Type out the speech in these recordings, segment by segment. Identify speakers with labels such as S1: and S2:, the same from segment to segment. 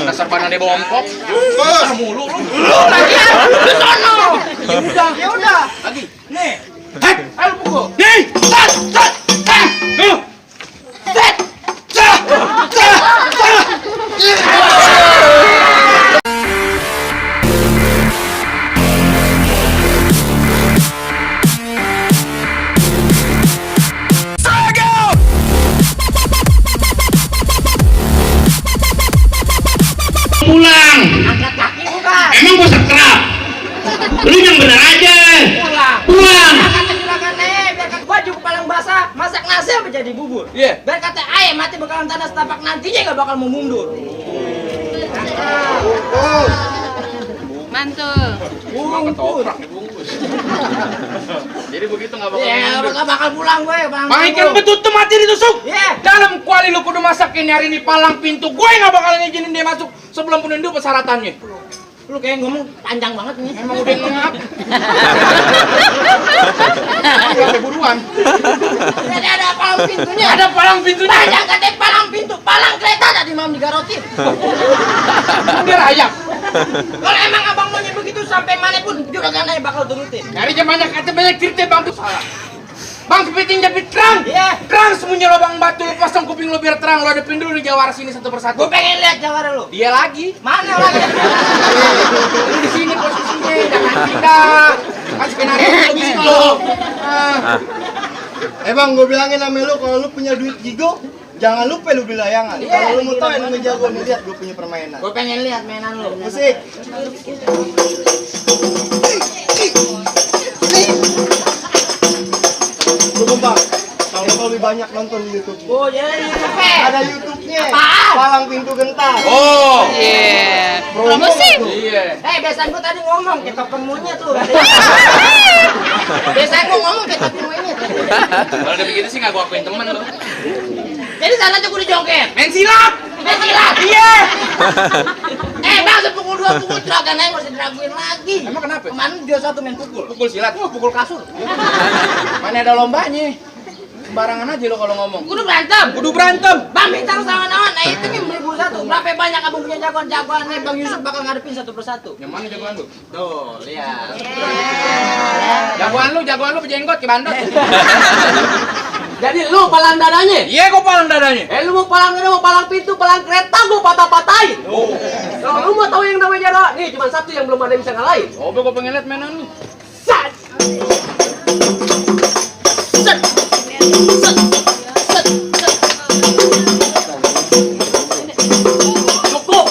S1: Dasar banana bongkok.
S2: Bos.
S1: Mulu lu.
S3: Lu lagi ya? Lu sono.
S1: Ya udah. Lagi.
S3: Nih.
S1: Hei, ayo pukul.
S3: Nih. Set.
S1: Tuh.
S3: Set.
S4: Pulang.
S3: Angkat kaki bukan.
S4: Emang gua sekrap. Lu yang bener aja. Pulang.
S3: Kata juragan biar kata gua juga paling basah, masak nasi apa jadi bubur.
S1: Iya.
S3: Biar kata ayam mati bakalan tanda setapak nantinya gak bakal mau mundur.
S5: Mantul.
S1: Emang ketoprak dibungkus. Jadi begitu nggak bakal
S3: Iya,
S1: mundur.
S3: gak bakal pulang gue.
S1: Makin betutu mati ditusuk.
S3: Iya.
S1: Dalam kuali lu kudu masakin hari ini palang pintu. Gue nggak bakal ngizinin dia masuk sebelum penuhin dulu persyaratannya.
S3: Lu kayak ngomong panjang banget nih.
S1: Emang udah ngap. Udah buruan.
S3: Jadi ada palang pintunya.
S1: Ada palang pintunya.
S3: Banyak katanya palang pintu, palang kereta tadi mau digarotin.
S1: Dia rayap.
S3: Kalau emang abang maunya begitu sampai mana pun juragan aja bakal turutin.
S1: Nyari banyak kata banyak cerita bang tuh salah. Bang kepiting jepit kerang.
S3: Iya.
S1: Kerang sembunyi lubang batu, lu pasang kuping lu biar terang. Lu hadapin dulu di jawara sini satu persatu.
S3: Gue pengen lihat jawara lu.
S1: Dia lagi.
S3: Mana lagi?
S1: Lu di sini posisinya, jangan pindah. Kan skenario lu gitu.
S2: Bang, gue bilangin sama lu kalau lu punya duit gigo, jangan lupa lu beli layangan.
S3: Iya,
S2: Kalau lu mau
S3: iya,
S2: tahu yang
S3: iya.
S2: namanya jago nih, lihat gue punya permainan.
S3: Gue pengen lihat mainan lu.
S2: Musik. Lu bang, kalau lebih banyak nonton di YouTube.
S3: Oh, jadi
S2: Ada YouTube-nya.
S3: Apaan?
S2: Palang pintu gentar.
S1: Oh.
S5: Iya.
S2: Promo
S5: Promosi.
S2: tuh.
S1: Iya.
S3: biasanya gue tadi ngomong kita kemunya tuh. Biasanya gue ngomong kita kemunya tuh.
S1: Kalau udah begitu sih nggak gua akuin temen lu.
S3: Jadi sana tuh gue dijongket.
S1: Main silat.
S3: Main silat.
S1: Iya.
S3: Bang, sepukul dua pukul juragan aja nggak usah diraguin lagi.
S1: Emang kenapa?
S3: Kemarin dia satu main pukul.
S1: Pukul silat.
S3: Oh, pukul kasur.
S1: Mana ada lombanya? Sembarangan aja lo kalau ngomong.
S3: Kudu berantem.
S1: Kudu berantem.
S3: Bang bintang sama naon, nah itu nih beli buku satu. Berapa banyak abang punya jagoan-jagoan nih, Bang Yusuf bakal ngadepin satu persatu.
S1: Yang mana jagoan lu?
S3: Tuh, lihat.
S1: Jagoan lu berjenggot ke bandot.
S3: Jadi lu palang dadanya?
S1: Iya, gua palang dadanya.
S3: Lu mau palang dada, mau palang pintu, palang kereta, gua patah-patahin.
S1: Oh.
S3: Kalau lu mau tahu yang namanya jarak, nih cuma satu yang belum ada yang bisa ngalahin.
S1: Oh, gua pengen lihat mainan lu.
S3: Sat. Set. Set. Set. Cukup.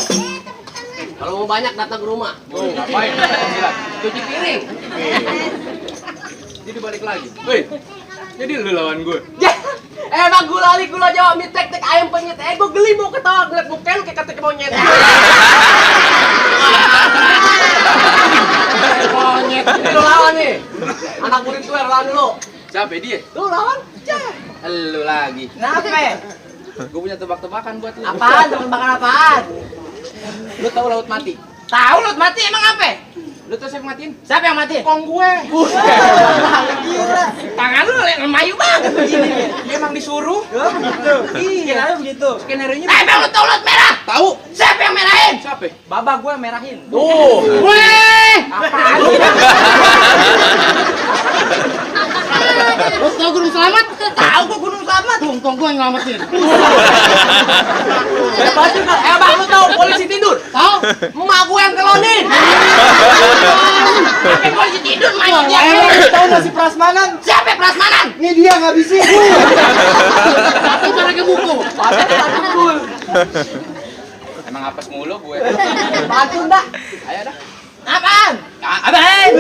S3: Kalau mau banyak datang ke rumah.
S1: Oh, ngapain? Silat.
S3: Cuci piring.
S1: Jadi balik lagi. Woi. Jadi lu lawan gue.
S3: Ya, emang gula Jawa mie tek ayam penyet. Gue geli mau ketawa ngeliat muka lu kayak kata monyet. Monyet. Lu lawan nih. Anak murid gue lawan dulu.
S1: Siapa dia?
S3: Lu lawan.
S1: Lu lagi.
S3: Kenapa?
S1: Gue punya tebak-tebakan buat lu.
S3: Apaan? Tebakan apaan?
S1: Lu tahu laut mati?
S3: Tahu lu mati emang apa?
S1: Lu tahu siapa matiin?
S3: Siapa yang mati?
S1: Kong gue.
S3: Gila. Tangan lu lemayu banget begini.
S1: Dia emang disuruh.
S3: Iya, begitu.
S1: Skenario-nya.
S3: Emang lu tahu laut merah?
S1: Tahu.
S3: Siapa yang merahin?
S1: Siapa?
S3: Baba gue merahin.
S1: Oh.
S3: Weh! Apaan sih?
S5: Lu tau Gunung Selamat?
S3: Tahu gua Gunung Selamat.
S5: Tungkong gua yang ngelamatin.
S3: Hebat juga. Bang, lu tahu polisi tidur?
S5: Tahu?
S3: Emak gua yang kelonin. Sampai polisi tidur main dia.
S2: Emang tahu nasi prasmanan?
S3: Siapa prasmanan?
S2: Ini dia ngabisin.
S5: Tapi barangnya buku.
S1: Emang apes mulu gue.
S3: Pantun, Mbak.
S1: Ayo dah.
S3: Apaan?
S1: Abang.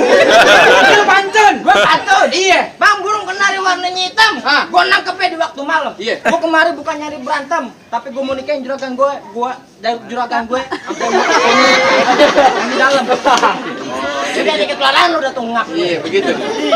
S1: Lu pantun.
S3: Gua pantun.
S1: Iya.
S3: Bang, burung kenari warnanya hitam.
S1: Hah?
S3: Gua nangkepnya di waktu malam.
S1: Iya.
S3: Gua kemari bukan nyari berantem, tapi gua mau nikahin juragan gue. Juragan gue sampai di dalam. Jadi ada ketularan udah tunggak.
S1: Iya, begitu.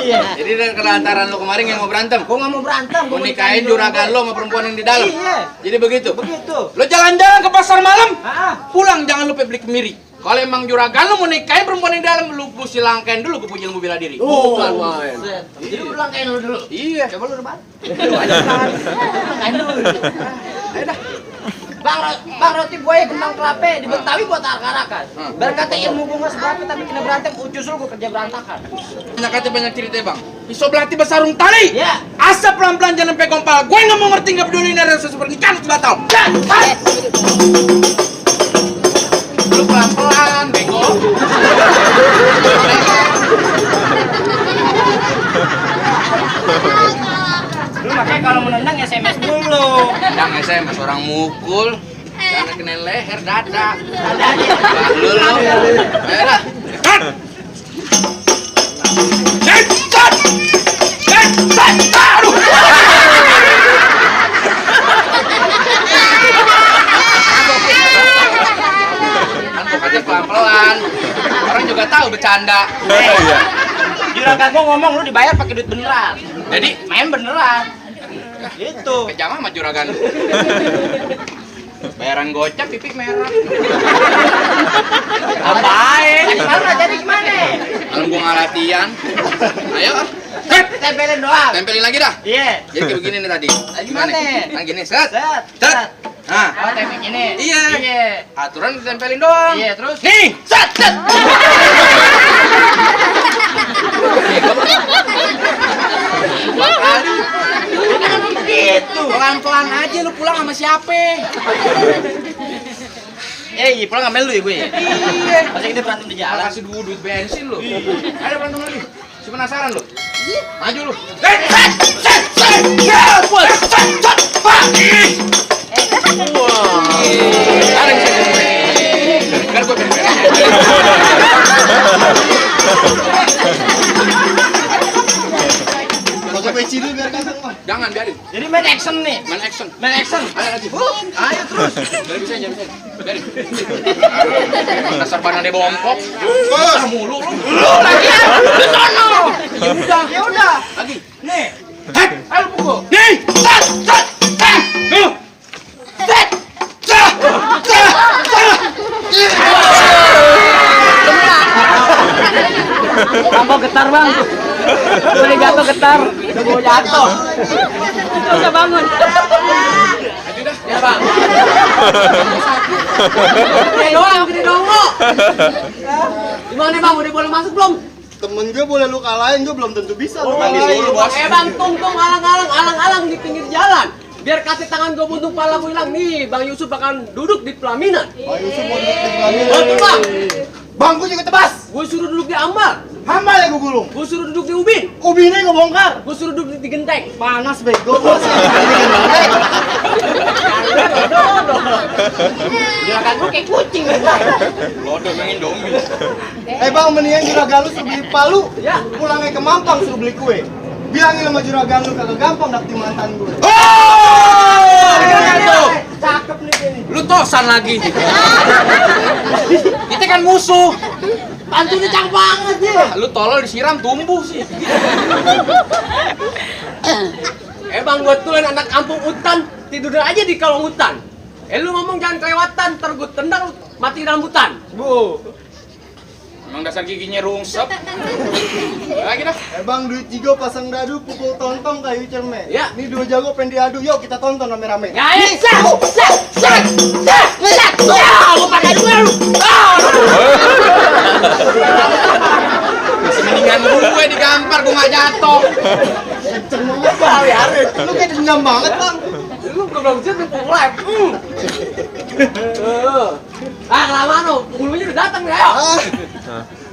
S3: Iya.
S1: Jadi dari kelantaran lu kemarin yang mau berantem.
S3: Gua nggak mau berantem.
S1: Mau nikahin juragan lo sama perempuan yang di dalam.
S3: Iya.
S1: Jadi begitu.
S3: Begitu.
S1: Lo jalan-jalan ke pasar malam,
S3: Ah.
S1: pulang jangan lupa beli kemiri. Kalau emang juragan lo mau nikahin perempuan yang di dalam, lu mesti langkain dulu ke puji ilmu bela diri.
S3: Bukan main. Jadi lu langkain lu dulu.
S1: Iya.
S3: Coba lu rebat. Langkain dulu.
S1: Ayo dah.
S3: Bang roti buaya kembang kelape di Betawi buat arak-arakan. Biar kata ilmu gue nggak seberapa tapi kena berantem, justru gue kerja berantakan.
S1: Banyak cerita bang. Pisau belati besarung tali.
S3: Ya.
S1: Asap pelan-pelan jangan sampai kompal. Gue nggak mau ngerti nggak peduli ini ada sesuatu pernikahan itu batal. Lu pelan-pelan, bego.
S3: Lu makanya kalau menendang SMS dulu.
S1: Yang SMS orang mukul. Karena kena leher dada.
S3: Ada aja.
S1: Lu. Ayo dah. Cut. Aduh. Kan aja pelan-pelan. Orang juga tahu bercanda.
S3: Juragan gua ngomong lu dibayar pakai duit beneran.
S1: Jadi
S3: Main beneran. Gitu.
S1: kejam amat juragan. Bayaran gocap pipi merah.
S3: Apain? Jadi gimana?
S1: Kalau gua nggak latihan. Ayo.
S3: Tempelin doang.
S1: Tempelin lagi dah.
S3: Iya.
S1: Jadi kayak begini nih tadi.
S3: Gimana?
S1: Nah gini, set.
S3: Set.
S1: Set. Nah,
S3: Oh, tempel ini.
S1: Iya.
S3: Iya.
S1: aturan ditempelin doang.
S3: Iya, terus.
S1: Nih, set, set. Dua kali.
S3: Kenapa begitu?
S1: Pelan-pelan aja lu pulang sama siapa?
S3: Iya, pulang ngambil lu ya gue.
S1: Iya.
S3: Masa kita berantem di jalan.
S1: Kasih dulu duit bensin lu. Ayo berantem lagi. Si penasaran lu. Maju lu. Set, set, set, set. Ya, buat. Set, set. Pak. Wah. Ada yang bisa gue. Biar gue beres.
S2: Pakai peci dulu biar kagak mah.
S1: Jangan biarin.
S3: Jadi main action nih.
S1: Main action.
S3: Main action.
S1: Ayo lagi.
S3: Ayo terus.
S1: Jangan bisa, jangan bisa. Biarin. Dasar banane bongkok. Ah, mulu lu. Lu lagi. Di sono. Ya udah.
S3: Ya udah.
S1: Lagi.
S3: Nih.
S1: Hei,
S3: Ayo pukul.
S1: nih. Set, set, set. Tuh.
S3: Set.
S1: Set. Set.
S3: Tambah getar bang. Boleh jatuh getar. Udah mau jatuh. Bisa bangun.
S1: Ya, Bang.
S3: Gini doang lo. Gimana bang? Udah boleh masuk belum?
S2: Temen gue boleh lu kalahin, gue belum tentu bisa lu
S1: Kan
S2: kalahin.
S1: disuruh, Bos.
S6: Bang, tung alang-alang di pinggir jalan. Biar kasih tangan gue buntung pala gue hilang nih, Bang Yusuf akan duduk di pelaminan.
S2: Pak Yusuf mau duduk di pelaminan.
S6: Betul bang,
S2: Bang, gue juga tebas.
S6: gue suruh duduk di ambal,
S2: Hambal ya gue gulung.
S6: gue suruh duduk di ubin,
S2: Ubinnya gue bongkar.
S6: gue suruh duduk di genteng.
S2: Panas bego bos.
S3: Gerakan lu kayak kucing.
S1: Lodo main Indomie.
S2: Bang, mendingan juragan lu suruh beli palu.
S6: Ya.
S2: Pulangnya ke Mampang suruh beli kue. Bilangin sama juragan lu kagak gampang dapetin mantan gue.
S1: Oh! Tuh.
S3: Cakep nih ini.
S1: Lu tosan lagi. Kita kan musuh.
S3: Pantunnya cakep banget ya.
S1: Lu tolol disiram tumbuh sih.
S6: Bang, gue tuh anak kampung hutan, tidur aja di kolong hutan. Lu ngomong jangan kelewatan, ntar gue tendang mati dalam hutan. Bu.
S1: Emang dasar giginya rungsep. Lagi dah.
S2: Bang, duit jigo pasang dadu pukul tontong kayu cerme.
S6: Ya.
S2: Ini dua jago pengen diadu, yuk kita tonton rame-rame.
S6: Ya, lu pakai dua lu.
S1: Masih mendingan gue digampar, gue gak jatuh.
S2: Kenceng banget bang. Lu kayak dendam banget bang.
S6: Lu belum siap nih pukul live. Kelamaan lo, bulunya udah datang nih, ayo.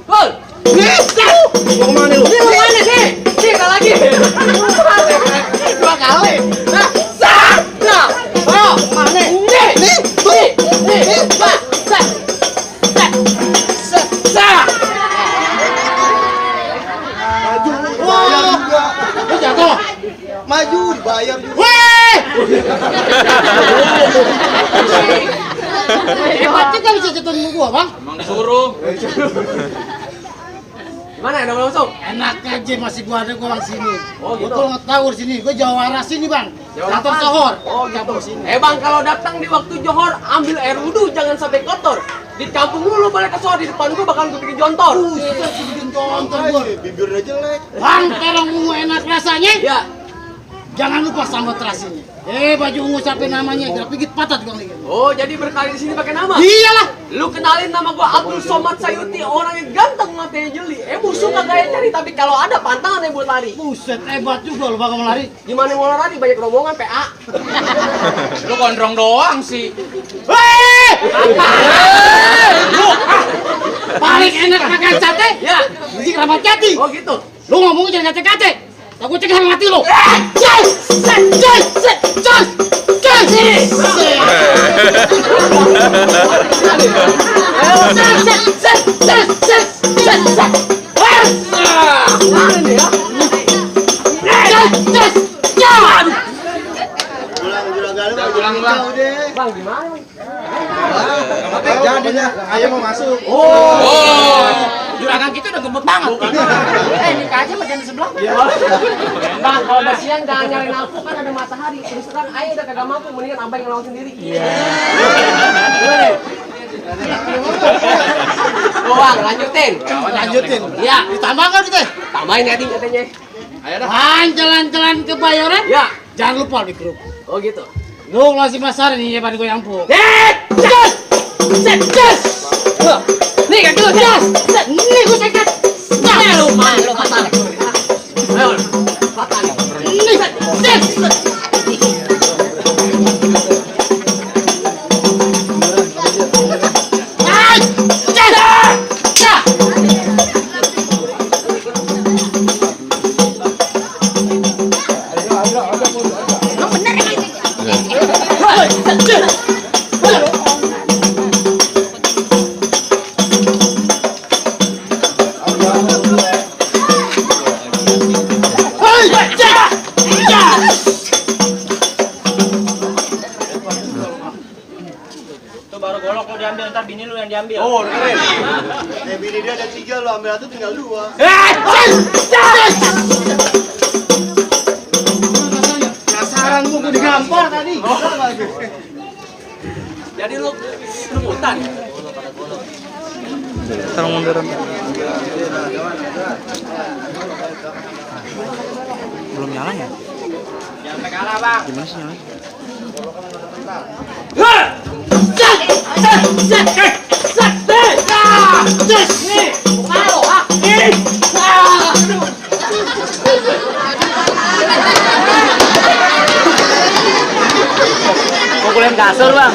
S6: Pul.
S2: Mau kemana lu?
S6: Ini mau mana sih? Kita lagi. Dua kali. Nah, sat. Nah, ayo. Mana? Nih. Pak. Sat.
S2: Maju, bayar juga.
S6: Lu jatuh.
S2: Maju, dibayar juga.
S6: Weh.
S5: Hebat juga bisa jatuhin gua, Bang.
S1: Emang disuruh.
S6: Gimana udah mau masuk?
S5: Enak aja masih gua ada gua Bang sini.
S6: Oh, gitu.
S5: Gua kalau nggak tahu di sini, gua jawara sini, Bang.
S6: Jawara
S5: Kantor
S6: apaan?
S5: Sohor.
S6: Oh gitu. Bang, kalau datang di waktu johor ambil air wudhu jangan sampai kotor. Di kampung lu balik ke sohor, di depan gua bakal gue bikin jontor.
S5: Kita bikin contoh gua.
S2: Bibirnya jelek.
S5: Bang, terong ungu enak rasanya.
S6: Ya.
S5: Jangan lupa sambal terasinya. Baju ungu siapa namanya? Gerak pigit patah juga nih.
S6: Oh, jadi berkali di sini pakai nama?
S5: Iyalah.
S6: Lu kenalin nama gua Abdul Somad Sayuti, orangnya ganteng matanya jeli. Musuh kagak nyari, tapi kalau ada pantangan yang buat lari.
S5: Buset, hebat juga lu bakal lari.
S6: Gimana mau lari? Banyak rombongan PA.
S1: Lu gondrong doang sih.
S5: Paling enak makan sate.
S6: Ya.
S5: Di Keramat Jati.
S6: Oh gitu.
S5: Lu ngomongnya jangan kate-kate. Aku cegah mati lu.
S2: Pulang juragan lu.
S1: Pulang, Bang.
S6: Bang, gimana?
S2: Jadinya ayam mau masuk.
S1: Oh.
S3: Juragan kita udah gemuk banget.
S6: Nikah aja sama janda sebelah. Bang, kalau udah siang jangan nyari nafsu, kan ada matahari. Terus terang ayah udah kagak mampu, mendingan abang yang lawan sendiri. Iya. Bang, lanjutin.
S5: Lanjutin.
S6: Iya.
S5: Ditambah kan kita?
S6: Tambahin ya katanya.
S1: Ayo dah.
S5: Jalan-jalan ke Bayoran.
S6: Ya.
S5: Jangan lupa di grup.
S6: Oh gitu.
S5: Lu ngasih pasar ini depan gue yampung.
S6: Nih kan dulu,
S5: Nih gue sekat.
S6: lu patah. Ayo, patah nih.
S3: Itu baru golok lu diambil, ntar bini lu yang diambil.
S2: Oh, keren. Bini dia ada 3, lo ambil 1 tinggal 2. Kasaran gua digampar tadi.
S6: Jadi lu hutan.
S7: Sekarang munduran. Belum nyala ya?
S3: Jangan sampai kalah, Bang.
S7: Gimana sih nyala?
S3: Pukulin kasur, Bang.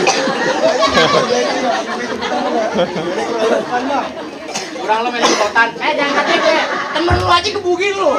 S1: Kurang lo main kotan.
S6: Jangan katanya gue temen lu aja gebugin lu.